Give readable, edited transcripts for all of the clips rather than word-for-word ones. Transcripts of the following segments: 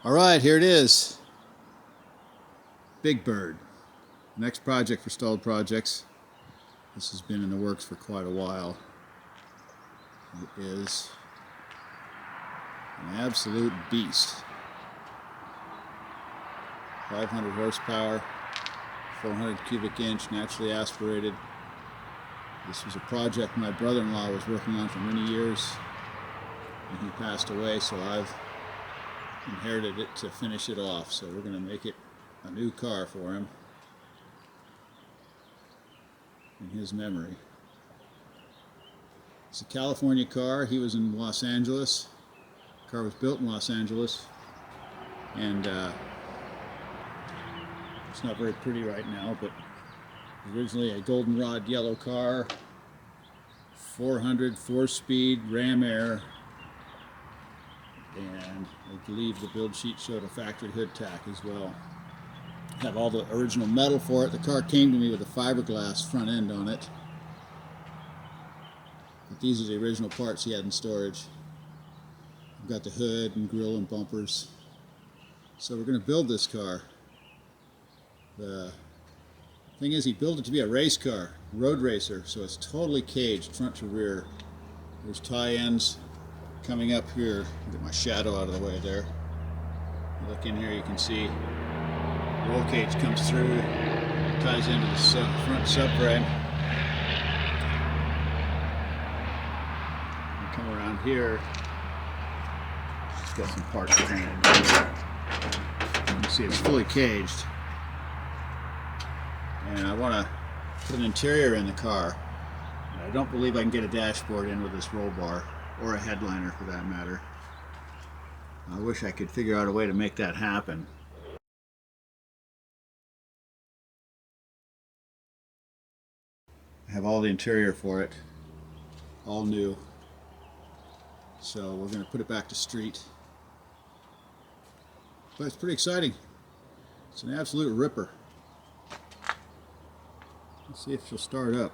Alright, here it is. Big Bird. Next project for stalled projects. This has been in the works for quite a while. It is an absolute beast. 500 horsepower, 400 cubic inch, naturally aspirated. This was a project my brother-in-law was working on for many years, and he passed away, so I've inherited it to finish it off. So we're going to make it a new car for him in his memory. It's a California car. He was in Los Angeles. The car was built in Los Angeles, and it's not very pretty right now, but originally a goldenrod yellow car, 400 4-speed Ram Air, and I believe the build sheet showed a factory hood tack as well. Have all the original metal for it. The car came to me with a fiberglass front end on it, but these are the original parts he had in storage. I've got the hood and grille and bumpers. So we're going to build this car. The thing is, he built it to be a race car, road racer, so it's totally caged front to rear. There's tie ends coming up here. Get my shadow out of the way there. Look in here, you can see the roll cage comes through, ties into the front subframe. And come around here, it's got some parts behind it. You can see it's fully caged. And I want to put an interior in the car. And I don't believe I can get a dashboard in with this roll bar, or a headliner for that matter. I wish I could figure out a way to make that happen. I have all the interior for it, all new. So we're going to put it back to street. But it's pretty exciting. It's an absolute ripper. Let's see if she'll start up.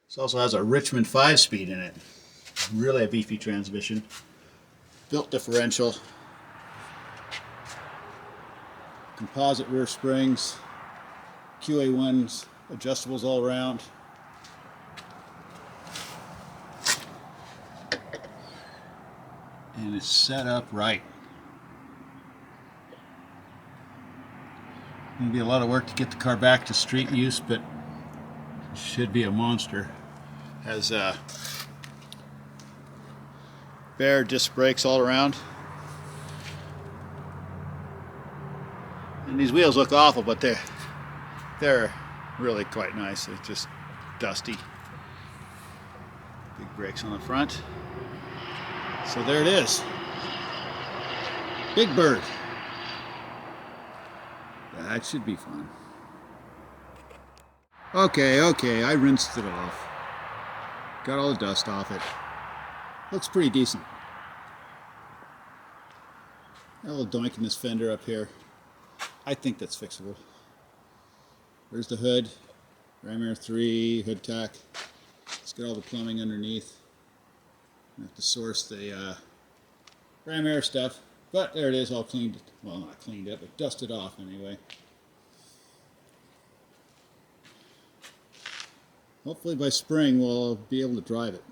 This also has a Richmond 5-speed in it. Really a beefy transmission. Built differential. Composite rear springs. QA1s, adjustables all around. And it's set up right. Going to be a lot of work to get the car back to street use, but it should be a monster. Has bare disc brakes all around. And these wheels look awful, but they're really quite nice. They're just dusty. Big brakes on the front. So there it is. Big Bird. That should be fun. Okay, I rinsed it off. Got all the dust off it. Looks pretty decent. Got a little doink in this fender up here. I think that's fixable. There's the hood. Ram Air 3, hood tack. Let's get all the plumbing underneath. I have to source the Ram Air stuff. But there it is, all cleaned, well, not cleaned up, but dusted off anyway. Hopefully by spring we'll be able to drive it.